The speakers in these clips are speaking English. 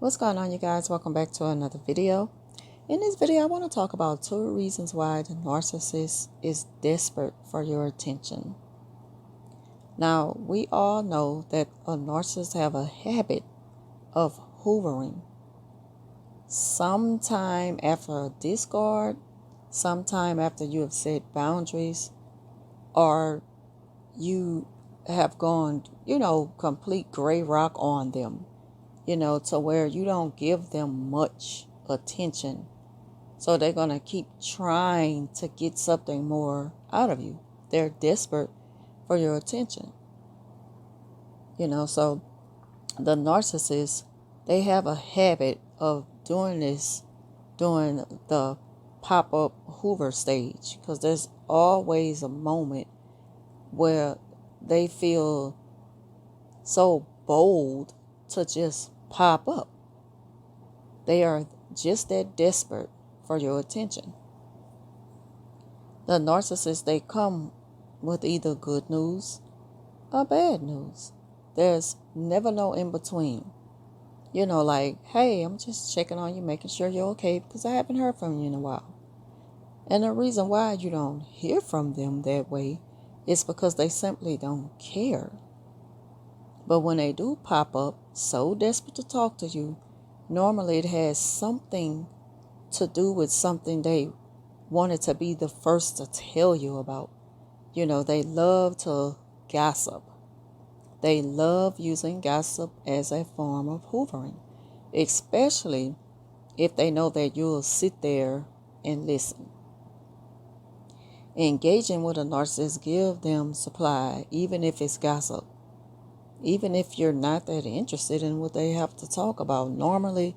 What's going on, you guys? Welcome back to another video. In this video, I want to talk about 2 reasons why the narcissist is desperate for your attention. Now, we all know that a narcissist have a habit of hoovering. Sometime after a discard, sometime after you have set boundaries, or you have gone, complete gray rock on them, to where you don't give them much attention. So they're going to keep trying to get something more out of you. They're desperate for your attention. So the narcissists, they have a habit of doing this during the pop-up Hoover stage, because there's always a moment where they feel so bold to just pop up. They are just that desperate for your attention. The narcissists, they come with either good news or bad news. There's never no in between. Like, hey, I'm just checking on you, making sure you're okay, because I haven't heard from you in a while. And the reason why you don't hear from them that way is because they simply don't care. But when they do pop up, so desperate to talk to you, normally it has something to do with something they wanted to be the first to tell you about. They love to gossip. They love using gossip as a form of hoovering, especially if they know that you'll sit there and listen. Engaging with a narcissist gives them supply, even if it's gossip. Even if you're not that interested in what they have to talk about, normally,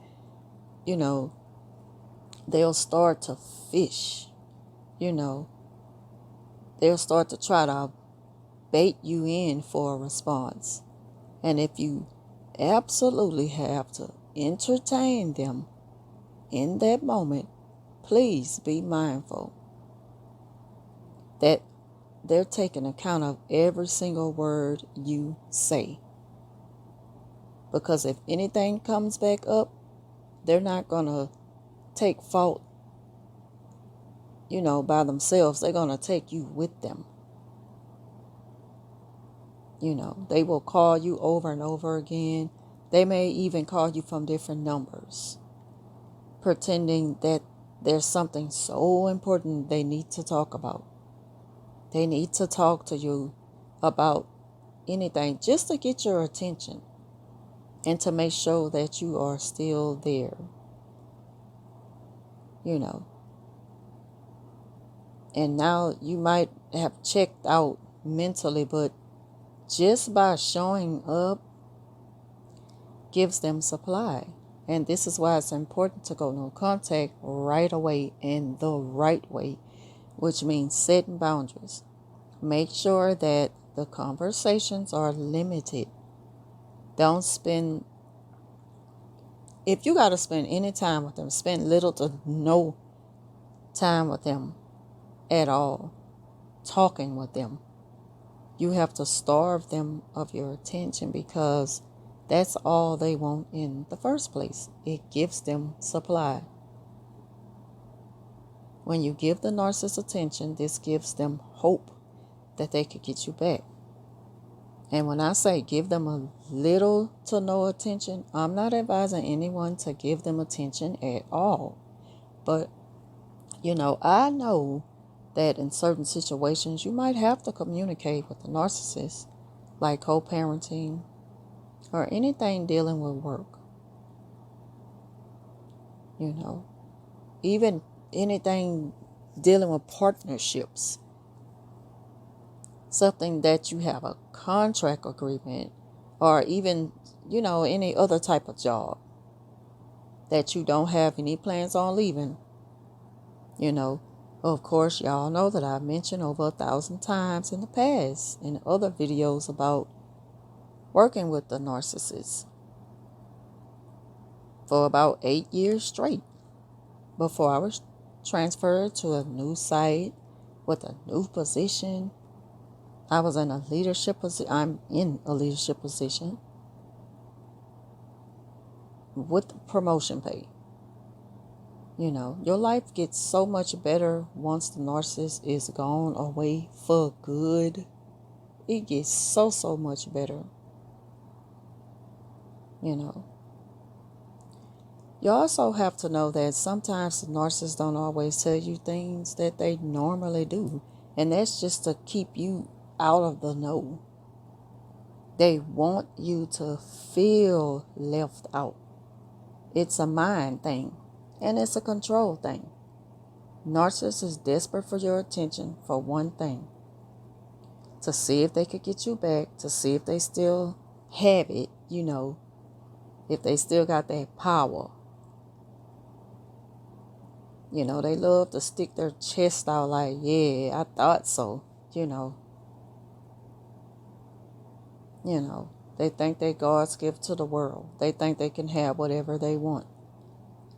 they'll start to fish. They'll start to try to bait you in for a response. And if you absolutely have to entertain them in that moment, please be mindful that they're taking account of every single word you say. Because if anything comes back up, they're not going to take fault, by themselves. They're going to take you with them. They will call you over and over again. They may even call you from different numbers, pretending that there's something so important they need to talk about. They need to talk to you about anything just to get your attention and to make sure that you are still there. And now you might have checked out mentally, but just by showing up gives them supply. And this is why it's important to go no contact right away and the right way, which means setting boundaries. Make sure that the conversations are limited. Don't spend, if you got to spend any time with them, spend little to no time with them at all, talking with them. You have to starve them of your attention, because that's all they want in the first place. It gives them supply. When you give the narcissist attention, this gives them hope that they could get you back. And when I say give them a little to no attention, I'm not advising anyone to give them attention at all. But, I know that in certain situations you might have to communicate with the narcissist, like co-parenting or anything dealing with work. Even anything dealing with partnerships. Something that you have a contract agreement, or even, any other type of job that you don't have any plans on leaving. Of course, y'all know that I've mentioned over 1,000 times in the past in other videos about working with the narcissist for about 8 years straight before I was transferred to a new site with a new position. I was in a leadership position. I'm in a leadership position. with promotion pay. Your life gets so much better once the narcissist is gone away for good. It gets so much better. You also have to know that sometimes the narcissists don't always tell you things that they normally do. And that's just to keep you out of the know. They want you to feel left out. It's a mind thing. And it's a control thing. Narcissist is desperate for your attention for one thing. To see if they could get you back. To see if they still have it, if they still got that power. They love to stick their chest out like, yeah, I thought so. They think they God's gift to the world. They think they can have whatever they want.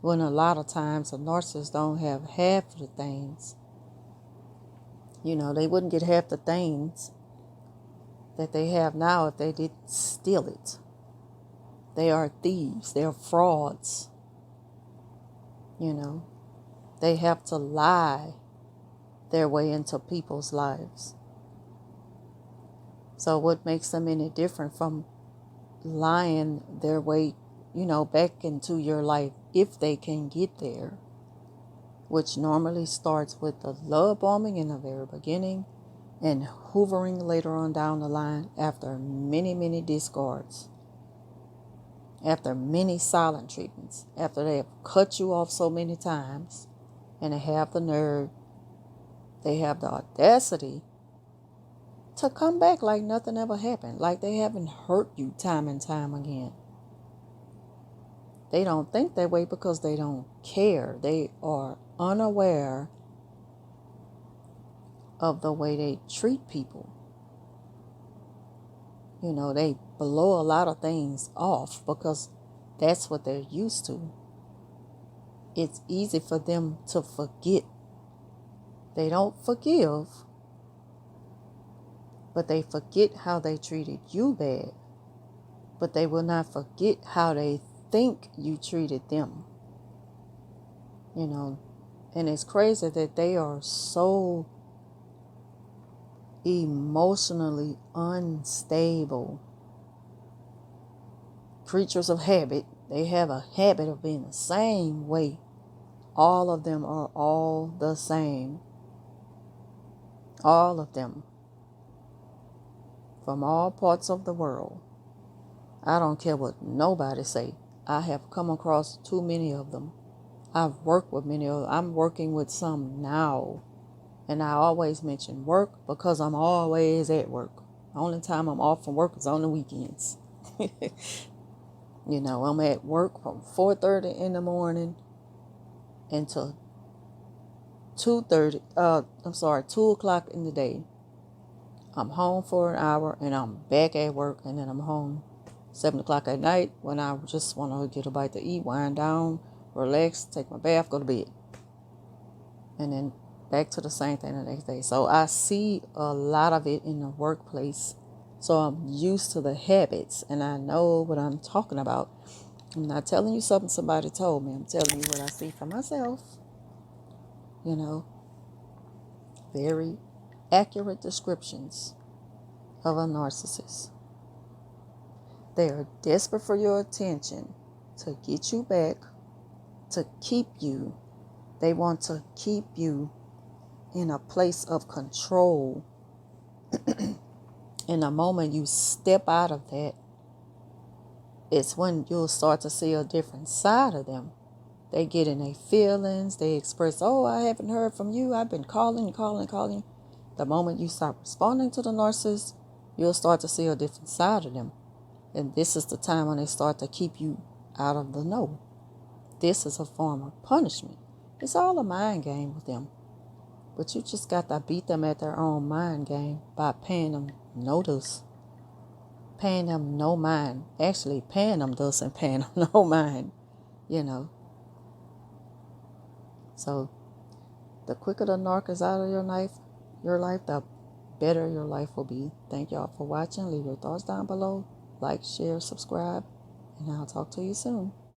When a lot of times a narcissist don't have half of the things. They wouldn't get half the things that they have now if they didn't steal it. They are thieves. They're frauds. They have to lie their way into people's lives. So what makes them any different from lying their way, back into your life if they can get there, which normally starts with the love bombing in the very beginning and hoovering later on down the line after many discards, after many silent treatments, after they have cut you off so many times, and they have the nerve, they have the audacity to come back like nothing ever happened, like they haven't hurt you time and time again. They don't think that way because they don't care. They are unaware of the way they treat people. They blow a lot of things off because that's what they're used to. It's easy for them to forget. They don't forgive, but they forget how they treated you bad. But they will not forget how they think you treated them. And it's crazy that they are so emotionally unstable creatures of habit. They have a habit of being the same way. All of them are all the same. All of them. From all parts of the world. I don't care what nobody say. I have come across too many of them. I've worked with many of them. I'm working with some now. And I always mention work because I'm always at work. The only time I'm off from work is on the weekends. I'm at work from 4:30 in the morning until 2 o'clock in the day. I'm home for an hour and I'm back at work, and then I'm home 7 o'clock at night when I just want to get a bite to eat, wind down, relax, take my bath, go to bed. And then back to the same thing the next day. So I see a lot of it in the workplace. So I'm used to the habits and I know what I'm talking about. I'm not telling you something somebody told me. I'm telling you what I see for myself. Very accurate descriptions of a narcissist. They are desperate for your attention to get you back, to keep you. They want to keep you in a place of control. And the moment you step out of that, it's when you'll start to see a different side of them. They get in their feelings. They express, oh, I haven't heard from you. I've been calling. The moment you start responding to the narcissist, you'll start to see a different side of them. And this is the time when they start to keep you out of the know. This is a form of punishment. It's all a mind game with them. But you just got to beat them at their own mind game by paying them notice. Paying them no mind. Actually, paying them thus and paying them no mind. So, the quicker the narc is out of your life, the better your life will be. Thank y'all for watching. Leave your thoughts down below. Like, share, subscribe, and I'll talk to you soon.